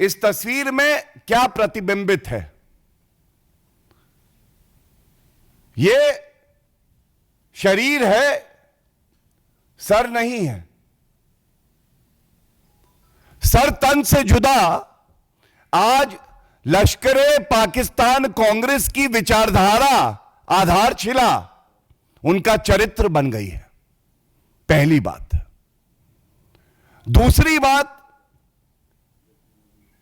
इस तस्वीर में क्या प्रतिबिंबित है? यह शरीर है, सर नहीं है। सर तन से जुदा आज लश्करे पाकिस्तान कांग्रेस की विचारधारा, आधारशिला उनका चरित्र बन गई है। पहली बात। दूसरी बात,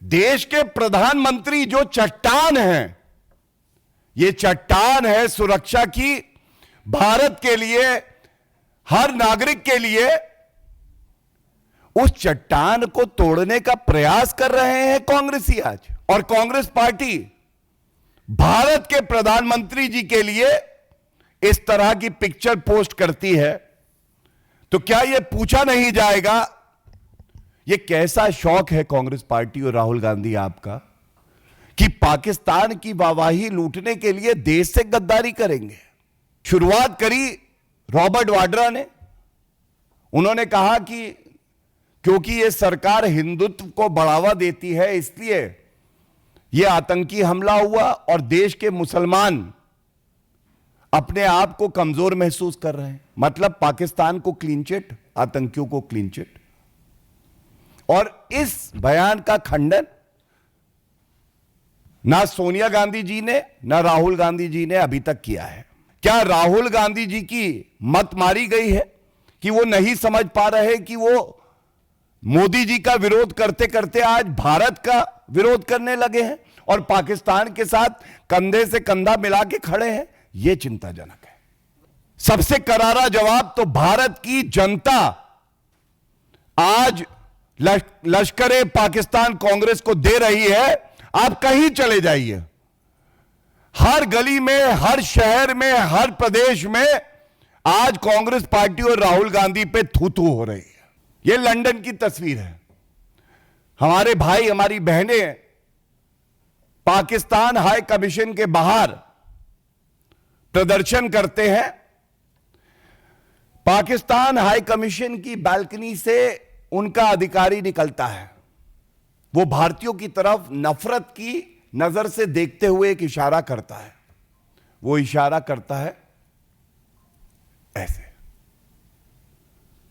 देश के प्रधानमंत्री जो चट्टान हैं, यह चट्टान है सुरक्षा की, भारत के लिए, हर नागरिक के लिए, उस चट्टान को तोड़ने का प्रयास कर रहे हैं कांग्रेसी आज। और कांग्रेस पार्टी भारत के प्रधानमंत्री जी के लिए इस तरह की पिक्चर पोस्ट करती है तो क्या यह पूछा नहीं जाएगा यह कैसा शौक है कांग्रेस पार्टी और राहुल गांधी आपका कि पाकिस्तान की वाहवाही लूटने के लिए देश से गद्दारी करेंगे? शुरुआत करी रॉबर्ट वाड्रा ने। उन्होंने कहा कि क्योंकि यह सरकार हिंदुत्व को बढ़ावा देती है इसलिए यह आतंकी हमला हुआ और देश के मुसलमान अपने आप को कमजोर महसूस कर रहे हैं। मतलब पाकिस्तान को क्लीन चिट, आतंकियों को क्लीन चिट। और इस बयान का खंडन ना सोनिया गांधी जी ने ना राहुल गांधी जी ने अभी तक किया है। क्या राहुल गांधी जी की मत मारी गई है कि वो नहीं समझ पा रहे कि वो मोदी जी का विरोध करते करते आज भारत का विरोध करने लगे हैं और पाकिस्तान के साथ कंधे से कंधा मिला के खड़े हैं? यह चिंताजनक है। सबसे करारा जवाब तो भारत की जनता आज लश्करे पाकिस्तान कांग्रेस को दे रही है। आप कहीं चले जाइए, हर गली में, हर शहर में, हर प्रदेश में आज कांग्रेस पार्टी और राहुल गांधी पे थू-थू हो रही है। यह लंदन की तस्वीर है। हमारे भाई, हमारी बहनें पाकिस्तान हाई कमीशन के बाहर प्रदर्शन करते हैं। पाकिस्तान हाई कमीशन की बालकनी से उनका अधिकारी निकलता है। वो भारतीयों की तरफ नफरत की नजर से देखते हुए एक इशारा करता है। वो इशारा करता है ऐसे,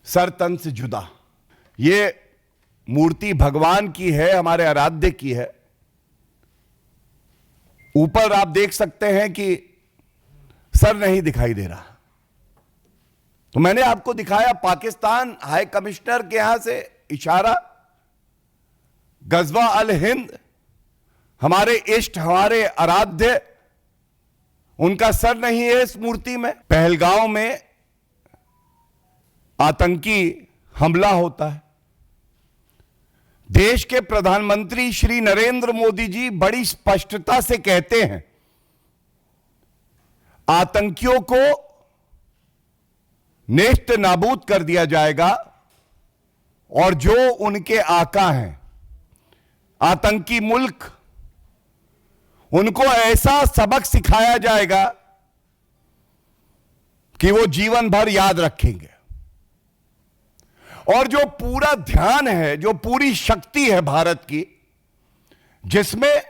सर तन से जुदा। ये मूर्ति भगवान की है, हमारे आराध्य की है। ऊपर आप देख सकते हैं कि सर नहीं दिखाई दे रहा। तो मैंने आपको दिखाया पाकिस्तान हाई कमिश्नर के यहां से इशारा। गजवा अल हिंद, हमारे इष्ट, हमारे आराध्य, उनका सर नहीं है इस मूर्ति में। पहलगांव में आतंकी हमला होता है। देश के प्रधानमंत्री श्री नरेंद्र मोदी जी बड़ी स्पष्टता से कहते हैं आतंकियों को नेस्त नाबूद कर दिया जाएगा और जो उनके आका हैं आतंकी मुल्क, उनको ऐसा सबक सिखाया जाएगा कि वो जीवन भर याद रखेंगे। और जो पूरा ध्यान है, जो पूरी शक्ति है भारत की, जिसमें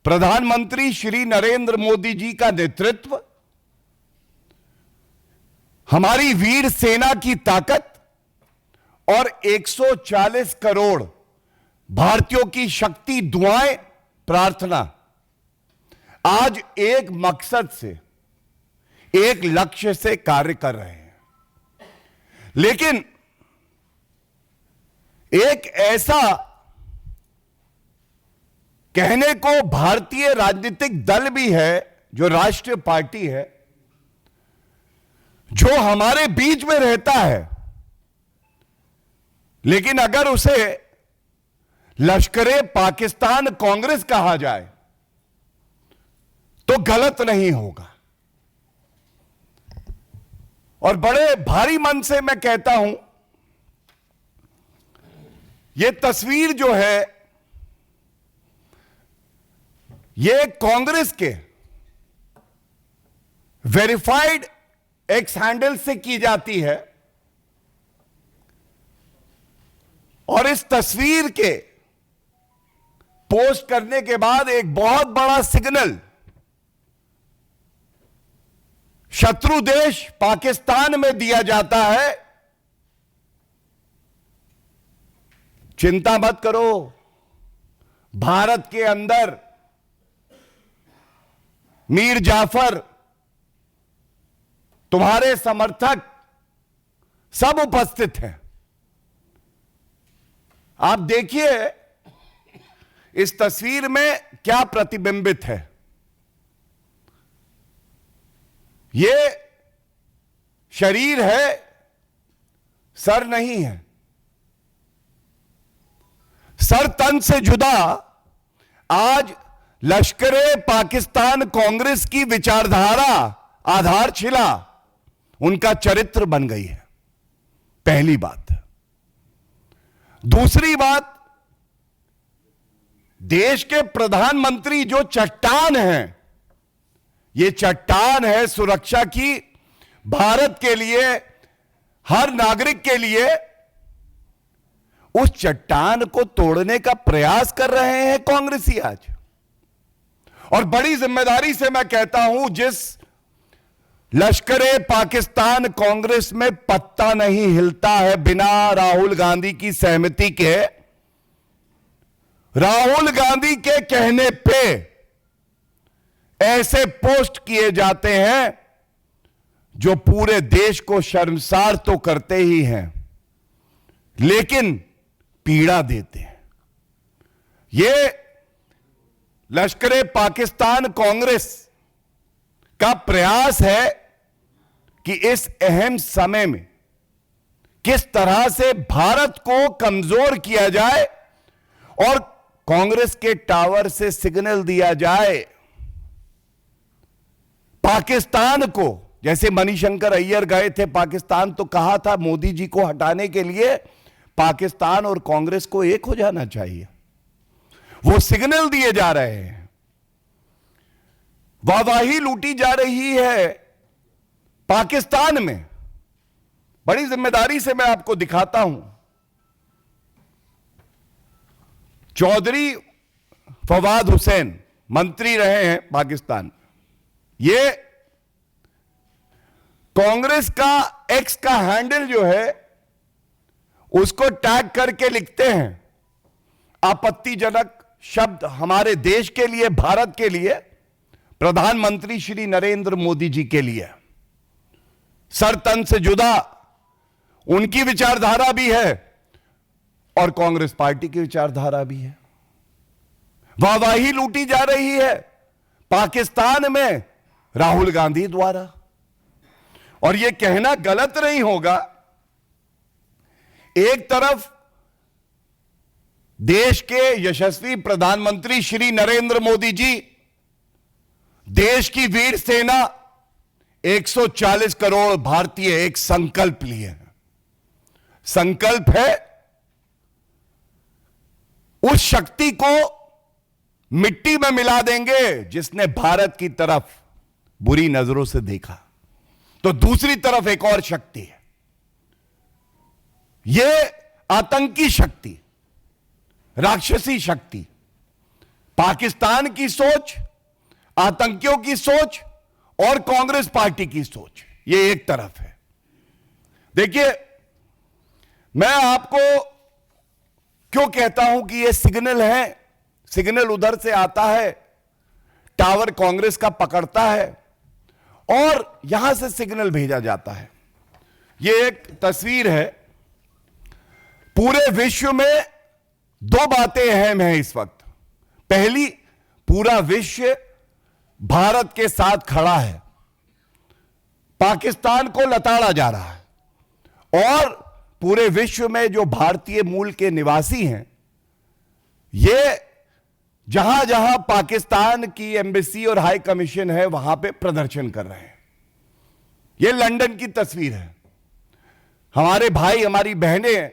प्रधानमंत्री श्री नरेंद्र मोदी जी का नेतृत्व, हमारी वीर सेना की ताकत और 140 करोड़ भारतीयों की शक्ति, दुआएं, प्रार्थना आज एक मकसद से, एक लक्ष्य से कार्य कर रहे हैं। लेकिन एक ऐसा कहने को भारतीय राजनीतिक दल भी है, जो राष्ट्रीय पार्टी है, जो हमारे बीच में रहता है, लेकिन अगर उसे लश्करे पाकिस्तान कांग्रेस कहा जाए तो गलत नहीं होगा। और बड़े भारी मन से मैं कहता हूं, यह तस्वीर जो है यह कांग्रेस के वेरीफाइड एक्स हैंडल से की जाती है और इस तस्वीर के पोस्ट करने के बाद एक बहुत बड़ा सिग्नल शत्रु देश पाकिस्तान में दिया जाता है, चिंता मत करो, भारत के अंदर मीर जाफर, तुम्हारे समर्थक सब उपस्थित हैं। आप देखिए इस तस्वीर में क्या प्रतिबिंबित है। ये शरीर है, सर नहीं है। सर तन से जुदा आज लश्करे पाकिस्तान कांग्रेस की विचारधारा, आधारशिला उनका चरित्र बन गई है। पहली बात। दूसरी बात, देश के प्रधानमंत्री जो चट्टान हैं, ये चट्टान है सुरक्षा की, भारत के लिए, हर नागरिक के लिए, उस चट्टान को तोड़ने का प्रयास कर रहे हैं कांग्रेसी आज। और बड़ी जिम्मेदारी से मैं कहता हूं, जिस लश्करे पाकिस्तान कांग्रेस में पत्ता नहीं हिलता है बिना राहुल गांधी की सहमति के, राहुल गांधी के कहने पे ऐसे पोस्ट किए जाते हैं जो पूरे देश को शर्मसार तो करते ही हैं, लेकिन पीड़ा देते हैं। ये लश्करे पाकिस्तान कांग्रेस का प्रयास है कि इस अहम समय में किस तरह से भारत को कमजोर किया जाए और कांग्रेस के टावर से सिग्नल दिया जाए पाकिस्तान को। जैसे मणिशंकर अय्यर गए थे पाकिस्तान, तो कहा था मोदी जी को हटाने के लिए पाकिस्तान और कांग्रेस को एक हो जाना चाहिए। वो सिग्नल दिए जा रहे हैं, वाहवाही लूटी जा रही है पाकिस्तान में। बड़ी जिम्मेदारी से मैं आपको दिखाता हूं, चौधरी फवाद हुसैन मंत्री रहे हैं पाकिस्तान। ये कांग्रेस का एक्स का हैंडल जो है उसको टैग करके लिखते हैं आपत्तिजनक शब्द हमारे देश के लिए, भारत के लिए, प्रधानमंत्री श्री नरेंद्र मोदी जी के लिए। सर तन से जुदा उनकी विचारधारा भी है और कांग्रेस पार्टी की विचारधारा भी है। वाहवाही लूटी जा रही है पाकिस्तान में राहुल गांधी द्वारा। और यह कहना गलत नहीं होगा, एक तरफ देश के यशस्वी प्रधानमंत्री श्री नरेंद्र मोदी जी, देश की वीर सेना, 140 करोड़ भारतीय एक संकल्प लिए हैं। संकल्प है उस शक्ति को मिट्टी में मिला देंगे जिसने भारत की तरफ बुरी नजरों से देखा। तो दूसरी तरफ एक और शक्ति है, यह आतंकी शक्ति, राक्षसी शक्ति। पाकिस्तान की सोच, आतंकियों की सोच और कांग्रेस पार्टी की सोच, यह एक तरफ है। देखिए, मैं आपको क्यों कहता हूं कि यह सिग्नल है। सिग्नल उधर से आता है, टावर कांग्रेस का पकड़ता है और यहां से सिग्नल भेजा जाता है। यह एक तस्वीर है। पूरे विश्व में दो बातें अहम हैं इस वक्त। पहली, पूरा विश्व भारत के साथ खड़ा है, पाकिस्तान को लताड़ा जा रहा है। और पूरे विश्व में जो भारतीय मूल के निवासी हैं, ये जहां जहां पाकिस्तान की एम्बेसी और हाई कमीशन है वहां पे प्रदर्शन कर रहे हैं। यह लंदन की तस्वीर है। हमारे भाई, हमारी बहनें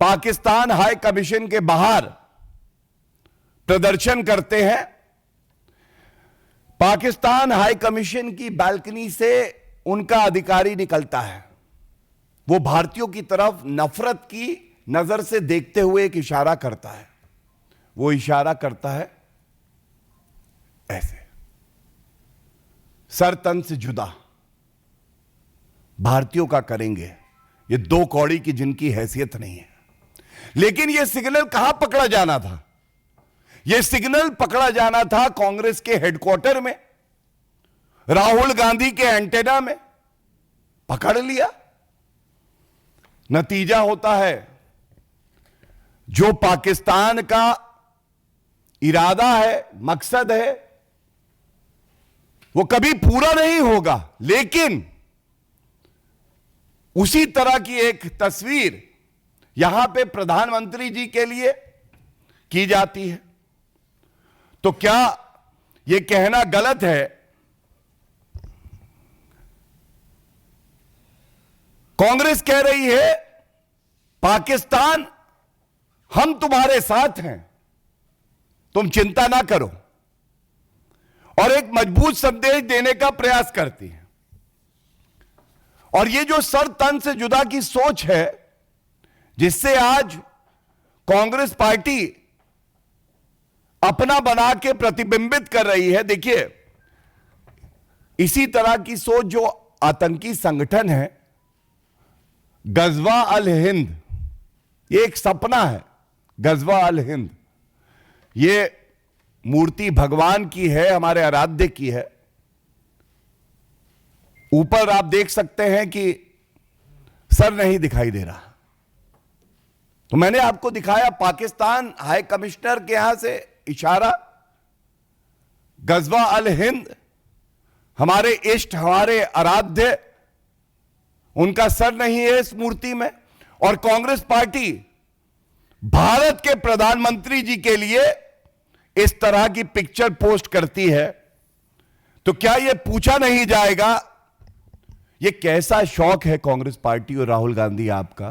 पाकिस्तान हाई कमीशन के बाहर प्रदर्शन करते हैं। पाकिस्तान हाई कमीशन की बालकनी से उनका अधिकारी निकलता है, वो भारतीयों की तरफ नफरत की नजर से देखते हुए एक इशारा करता है। वो इशारा करता है ऐसे, सर तन से जुदा भारतीयों का करेंगे, ये दो कौड़ी की जिनकी हैसियत नहीं है। लेकिन यह सिग्नल कहां पकड़ा जाना था? यह सिग्नल पकड़ा जाना था कांग्रेस के हेडक्वार्टर में, राहुल गांधी के एंटेना में। पकड़ लिया। नतीजा होता है जो पाकिस्तान का इरादा है, मकसद है, वो कभी पूरा नहीं होगा। लेकिन उसी तरह की एक तस्वीर यहां पे प्रधानमंत्री जी के लिए की जाती है। तो क्या यह कहना गलत है? कांग्रेस कह रही है पाकिस्तान हम तुम्हारे साथ हैं, तुम चिंता ना करो, और एक मजबूत संदेश देने का प्रयास करती है। और ये जो सर तन से जुदा की सोच है, जिससे आज कांग्रेस पार्टी अपना बना के प्रतिबिंबित कर रही है। देखिए, इसी तरह की सोच जो आतंकी संगठन है गजवा अल हिंद, ये एक सपना है। गजवा अल हिंद ये मूर्ति भगवान की है, हमारे आराध्य की है। ऊपर आप देख सकते हैं कि सर नहीं दिखाई दे रहा। तो मैंने आपको दिखाया पाकिस्तान हाई कमिश्नर के यहां से इशारा, गजवा अल हिंद हमारे इष्ट, हमारे आराध्य, उनका सर नहीं है इस मूर्ति में। और कांग्रेस पार्टी भारत के प्रधानमंत्री जी के लिए इस तरह की पिक्चर पोस्ट करती है। तो क्या यह पूछा नहीं जाएगा यह कैसा शौक है कांग्रेस पार्टी और राहुल गांधी आपका,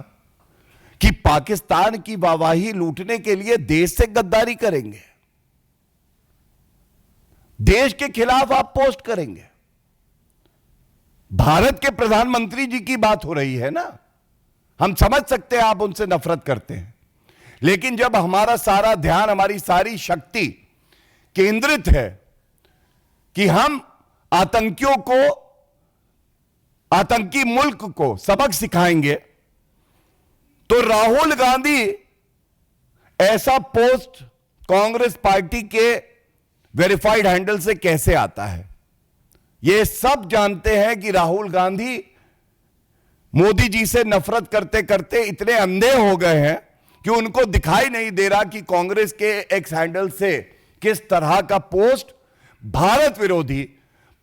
कि पाकिस्तान की वाहवाही लूटने के लिए देश से गद्दारी करेंगे, देश के खिलाफ आप पोस्ट करेंगे। भारत के प्रधानमंत्री जी की बात हो रही है ना, हम समझ सकते हैं आप उनसे नफरत करते हैं। लेकिन जब हमारा सारा ध्यान, हमारी सारी शक्ति केंद्रित है कि हम आतंकियों को, आतंकी मुल्क को सबक सिखाएंगे, तो राहुल गांधी ऐसा पोस्ट कांग्रेस पार्टी के वेरीफाइड हैंडल से कैसे आता है? ये सब जानते हैं कि राहुल गांधी मोदी जी से नफरत करते करते इतने अंधे हो गए हैं कि उनको दिखाई नहीं दे रहा कि कांग्रेस के एक्स हैंडल से किस तरह का पोस्ट भारत विरोधी,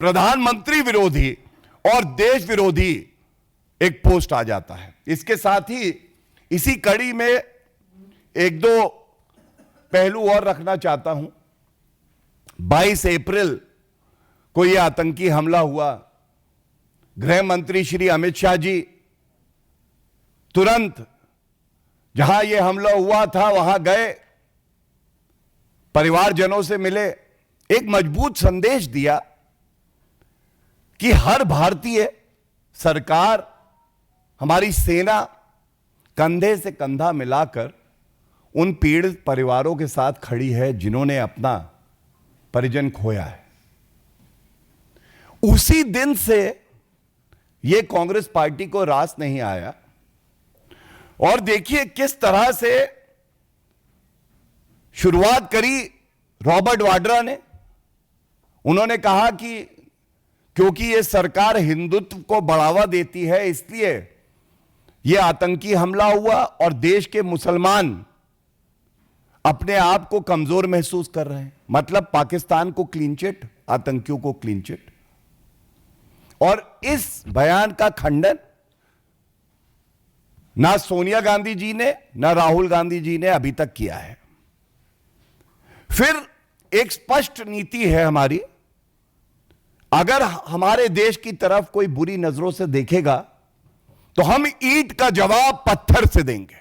प्रधानमंत्री विरोधी और देश विरोधी एक पोस्ट आ जाता है। इसके साथ ही इसी कड़ी में एक दो पहलू और रखना चाहता हूं। 22 अप्रैल को यह आतंकी हमला हुआ। गृह मंत्री श्री अमित शाह जी तुरंत जहां यह हमला हुआ था वहां गए, परिवारजनों से मिले, एक मजबूत संदेश दिया कि हर भारतीय, सरकार, हमारी सेना कंधे से कंधा मिलाकर उन पीड़ित परिवारों के साथ खड़ी है जिन्होंने अपना परिजन खोया है। उसी दिन से यह कांग्रेस पार्टी को रास नहीं आया। और देखिए किस तरह से शुरुआत करी रॉबर्ट वाड्रा ने। उन्होंने कहा कि क्योंकि यह सरकार हिंदुत्व को बढ़ावा देती है, इसलिए यह आतंकी हमला हुआ और देश के मुसलमान अपने आप को कमजोर महसूस कर रहे हैं। मतलब पाकिस्तान को क्लीन चिट, आतंकियों को क्लीन चिट। और इस बयान का खंडन ना सोनिया गांधी जी ने, ना राहुल गांधी जी ने अभी तक किया है। फिर एक स्पष्ट नीति है हमारी, अगर हमारे देश की तरफ कोई बुरी नजरों से देखेगा तो हम ईंट का जवाब पत्थर से देंगे।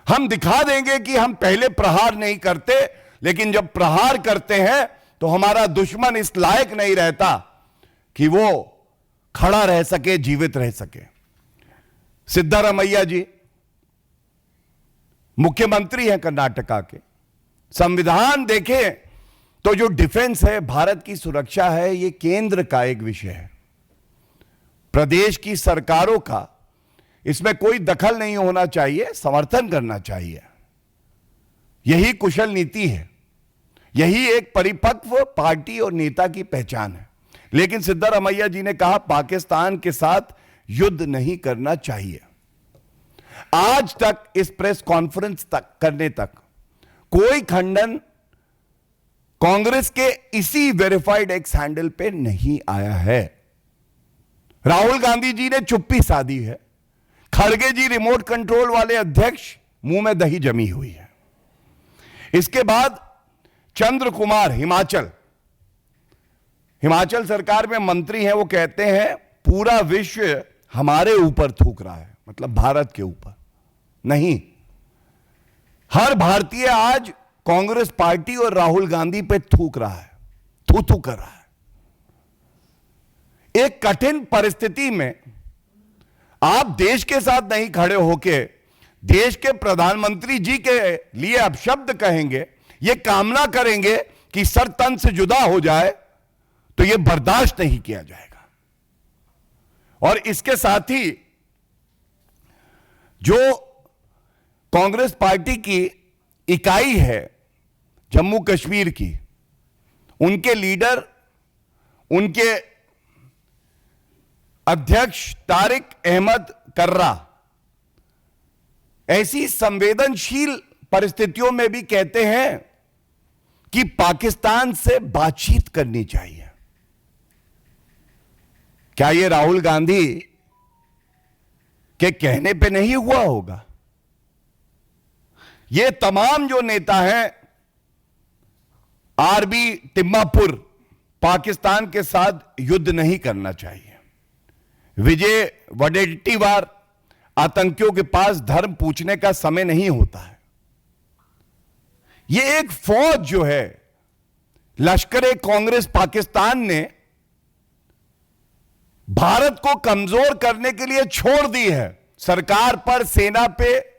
हम दिखा देंगे कि हम पहले प्रहार नहीं करते, लेकिन जब प्रहार करते हैं तो हमारा दुश्मन इस लायक नहीं रहता कि वो खड़ा रह सके, जीवित रह सके। सिद्धारमैया जी, मुख्यमंत्री हैं कर्नाटका के। संविधान देखें तो जो डिफेंस है, भारत की सुरक्षा है, यह केंद्र का एक विषय है, प्रदेश की सरकारों का इसमें कोई दखल नहीं होना चाहिए, समर्थन करना चाहिए। यही कुशल नीति है, यही एक परिपक्व पार्टी और नेता की पहचान है। लेकिन सिद्धारमैया जी ने कहा पाकिस्तान के साथ युद्ध नहीं करना चाहिए। आज तक इस प्रेस कॉन्फ्रेंस तक करने तक कोई खंडन कांग्रेस के इसी वेरीफाइड एक्स हैंडल पे नहीं आया है। राहुल गांधी जी ने चुप्पी साधी है, खड़गे जी रिमोट कंट्रोल वाले अध्यक्ष, मुंह में दही जमी हुई है। इसके बाद चंद्र कुमार हिमाचल सरकार में मंत्री हैं, वो कहते हैं पूरा विश्व हमारे ऊपर थूक रहा है, मतलब भारत के ऊपर नहीं। हर भारतीय आज कांग्रेस पार्टी और राहुल गांधी पे थूक रहा है, थू कर रहा है। एक कठिन परिस्थिति में आप देश के साथ नहीं खड़े होके देश के प्रधानमंत्री जी के लिए अपशब्द कहेंगे, ये कामना करेंगे कि सर तन से जुदा हो जाए, तो यह बर्दाश्त नहीं किया जाएगा। और इसके साथ ही जो कांग्रेस पार्टी की इकाई है जम्मू कश्मीर की, उनके लीडर, उनके अध्यक्ष तारिक अहमद कर्रा ऐसी संवेदनशील परिस्थितियों में भी कहते हैं कि पाकिस्तान से बातचीत करनी चाहिए। क्या यह राहुल गांधी के कहने पे नहीं हुआ होगा? ये तमाम जो नेता हैं, आरबी तिम्मापुर, पाकिस्तान के साथ युद्ध नहीं करना चाहिए। विजय वडेट्टीवार, आतंकियों के पास धर्म पूछने का समय नहीं होता है। यह एक फौज जो है, लश्कर-ए कांग्रेस पाकिस्तान ने भारत को कमजोर करने के लिए छोड़ दी है सरकार पर, सेना पे,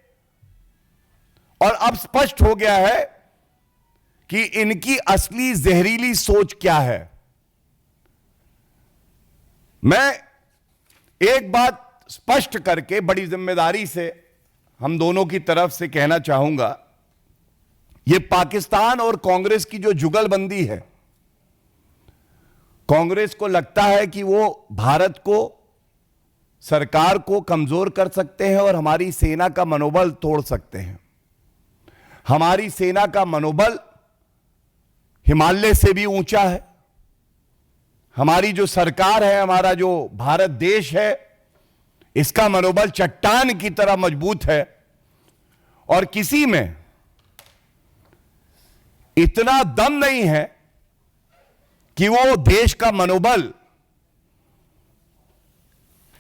और अब स्पष्ट हो गया है कि इनकी असली जहरीली सोच क्या है। मैं एक बात स्पष्ट करके बड़ी जिम्मेदारी से हम दोनों की तरफ से कहना चाहूंगा, यह पाकिस्तान और कांग्रेस की जो जुगलबंदी है, कांग्रेस को लगता है कि वो भारत को, सरकार को कमजोर कर सकते हैं और हमारी सेना का मनोबल तोड़ सकते हैं। हमारी सेना का मनोबल हिमालय से भी ऊंचा है। हमारी जो सरकार है, हमारा जो भारत देश है, इसका मनोबल चट्टान की तरह मजबूत है। और किसी में इतना दम नहीं है कि वो देश का मनोबल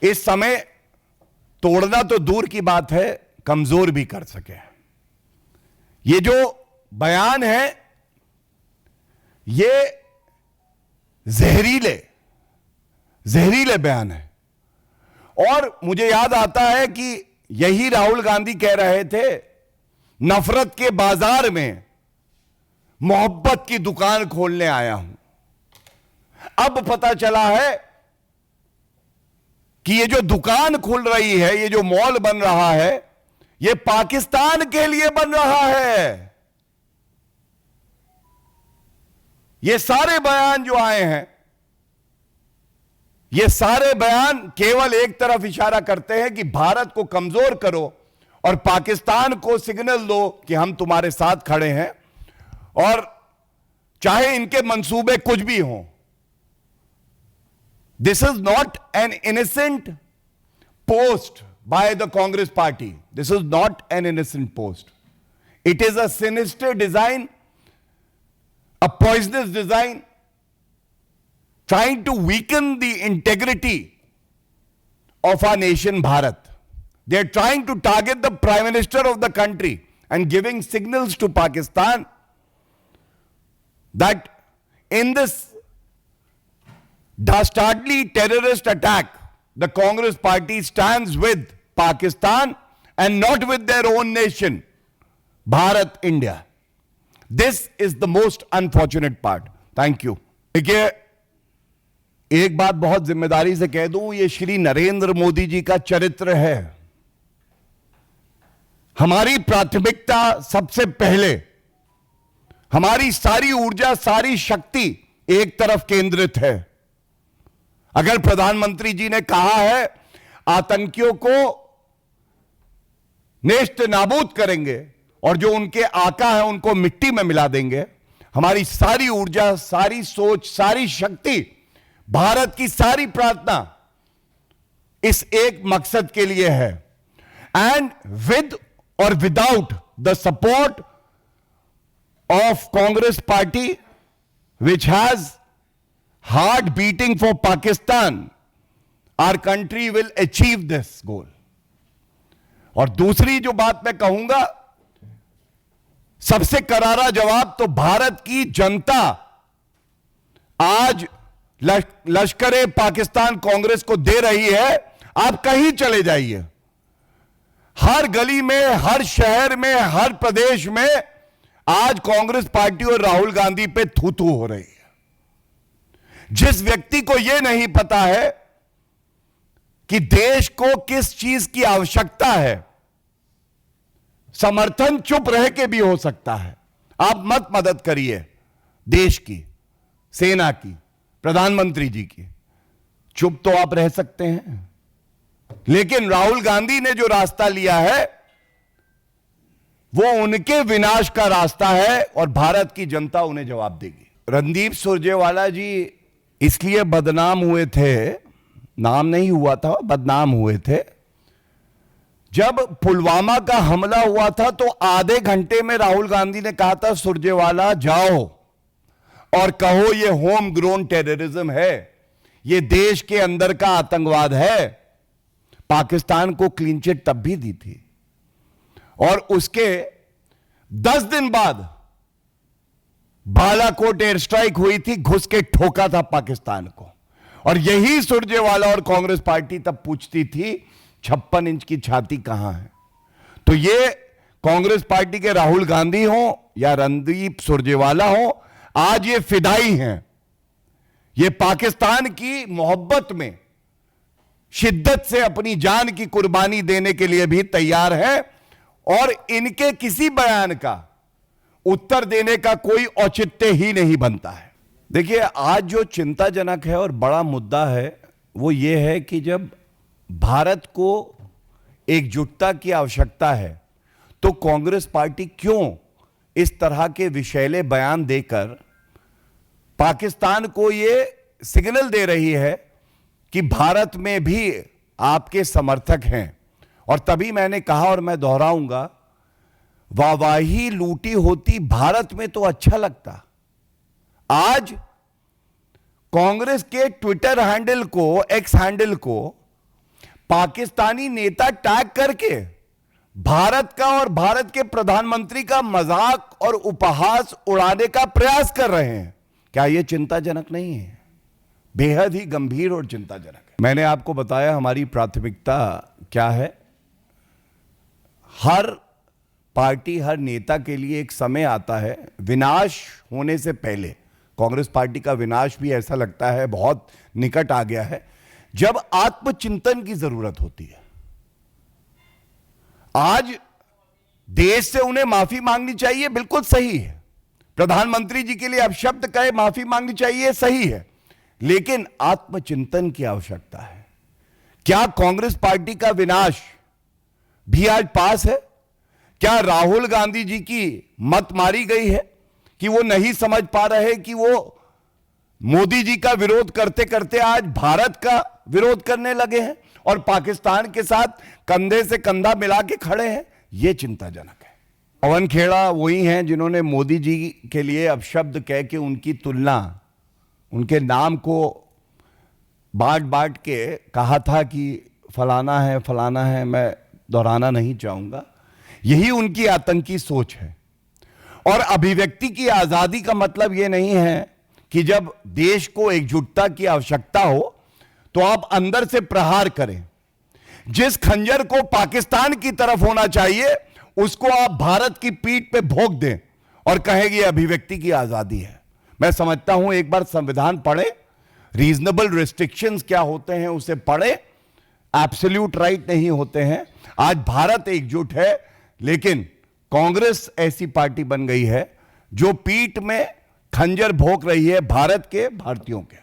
इस समय तोड़ना तो दूर की बात है, कमजोर भी कर सके। ये जो बयान है, ये जहरीले बयान है। और मुझे याद आता है कि यही राहुल गांधी कह रहे थे, नफरत के बाजार में मोहब्बत की दुकान खोलने आया हूं। अब पता चला है कि ये जो दुकान खुल रही है, ये जो मॉल बन रहा है, ये पाकिस्तान के लिए बन रहा है। ये सारे बयान जो आए हैं, ये सारे बयान केवल एक तरफ इशारा करते हैं कि भारत को कमजोर करो और पाकिस्तान को सिग्नल दो कि हम तुम्हारे साथ खड़े हैं, और चाहे इनके मंसूबे कुछ भी हों। This is not an innocent post by the Congress party. This is not an innocent post. It is a sinister design, a poisonous design, trying to weaken the integrity of our nation, Bharat. They are trying to target the Prime Minister of the country and giving signals to Pakistan that in this dastardly terrorist attack, the Congress party stands with Pakistan and not with their own nation. Bharat India. This is the most unfortunate part. Thank you. देखिए, एक बात बहुत जिम्मेदारी से कह दूं, ये श्री नरेंद्र मोदी जी का चरित्र है। हमारी प्राथमिकता सबसे पहले, हमारी सारी ऊर्जा, सारी शक्ति एक तरफ केंद्रित है। अगर प्रधानमंत्री जी ने कहा है आतंकियों को नेस्त नाबूद करेंगे और जो उनके आका है उनको मिट्टी में मिला देंगे, हमारी सारी ऊर्जा, सारी सोच, सारी शक्ति, भारत की सारी प्रार्थना इस एक मकसद के लिए है। एंड विद और without the support of Congress party, which has heart beating for Pakistan, our country will achieve this goal. और दूसरी जो बात मैं कहूंगा, सबसे करारा जवाब तो भारत की जनता आज लश्कर-ए पाकिस्तान कांग्रेस को दे रही है। आप कहीं चले जाइए, हर गली में, हर शहर में, हर प्रदेश में आज कांग्रेस पार्टी और राहुल गांधी पे थू-थू हो रही है। जिस व्यक्ति को यह नहीं पता है कि देश को किस चीज की आवश्यकता है, समर्थन चुप रह के भी हो सकता है। आप मत मदद करिए देश की, सेना की, प्रधानमंत्री जी की, चुप तो आप रह सकते हैं। लेकिन राहुल गांधी ने जो रास्ता लिया है वो उनके विनाश का रास्ता है और भारत की जनता उन्हें जवाब देगी। रणदीप सुरजेवाला जी इसलिए बदनाम हुए थे, नाम नहीं हुआ था, बदनाम हुए थे। जब पुलवामा का हमला हुआ था तो आधे घंटे में राहुल गांधी ने कहा था सुरजेवाला जाओ और कहो ये होम ग्रोन टेररिज्म है, ये देश के अंदर का आतंकवाद है। पाकिस्तान को क्लीन चिट तब भी दी थी और उसके 10 दिन बाद बालाकोट एयर स्ट्राइक हुई थी, घुस के ठोका था पाकिस्तान को। और यही सुरजेवाला और कांग्रेस पार्टी तब पूछती थी 56 इंच की छाती कहां है। तो ये कांग्रेस पार्टी के राहुल गांधी हो या रणदीप सुरजेवाला हो, आज ये फिदाई हैं। ये पाकिस्तान की मोहब्बत में शिद्दत से अपनी जान की कुर्बानी देने के लिए भी तैयार है और इनके किसी बयान का उत्तर देने का कोई औचित्य ही नहीं बनता है। देखिए, आज जो चिंताजनक है और बड़ा मुद्दा है वो ये है कि जब भारत को एकजुटता की आवश्यकता है तो कांग्रेस पार्टी क्यों इस तरह के विषैले बयान देकर पाकिस्तान को ये सिग्नल दे रही है कि भारत में भी आपके समर्थक हैं। और तभी मैंने कहा और मैं दोहराऊंगा, वाहवाही लूटी होती भारत में तो अच्छा लगता। आज कांग्रेस के ट्विटर हैंडल को, एक्स हैंडल को पाकिस्तानी नेता टैग करके भारत का और भारत के प्रधानमंत्री का मजाक और उपहास उड़ाने का प्रयास कर रहे हैं। क्या यह चिंताजनक नहीं है? बेहद ही गंभीर और चिंताजनक है। मैंने आपको बताया हमारी प्राथमिकता क्या है। हर पार्टी, हर नेता के लिए एक समय आता है विनाश होने से पहले। कांग्रेस पार्टी का विनाश भी ऐसा लगता है बहुत निकट आ गया है, जब आत्मचिंतन की जरूरत होती है। आज देश से उन्हें माफी मांगनी चाहिए, बिल्कुल सही है। प्रधानमंत्री जी के लिए अपशब्द कहे माफी मांगनी चाहिए, सही है। लेकिन आत्मचिंतन की आवश्यकता है। क्या कांग्रेस पार्टी का विनाश भी आज पास है? क्या राहुल गांधी जी की मत मारी गई है कि वो नहीं समझ पा रहे कि वो मोदी जी का विरोध करते करते आज भारत का विरोध करने लगे हैं और पाकिस्तान के साथ कंधे से कंधा मिला के खड़े हैं? यह चिंताजनक है। पवन खेड़ा वही हैं जिन्होंने मोदी जी के लिए अपशब्द कह के उनकी तुलना, उनके नाम को बांट बांट के कहा था कि फलाना है फलाना है। मैं दोहराना नहीं चाहूंगा। यही उनकी आतंकी सोच है। और अभिव्यक्ति की आजादी का मतलब यह नहीं है कि जब देश को एकजुटता की आवश्यकता हो तो आप अंदर से प्रहार करें। जिस खंजर को पाकिस्तान की तरफ होना चाहिए उसको आप भारत की पीठ पे भोंक दें और कहें कि अभिव्यक्ति की आजादी है। मैं समझता हूं एक बार संविधान पढ़े, रीजनेबल रिस्ट्रिक्शंस क्या होते हैं उसे पढ़े, एब्सोल्यूट राइट नहीं होते हैं। आज भारत एकजुट है, लेकिन कांग्रेस ऐसी पार्टी बन गई है जो पीठ में खंजर भोंक रही है भारत के, भारतीयों के।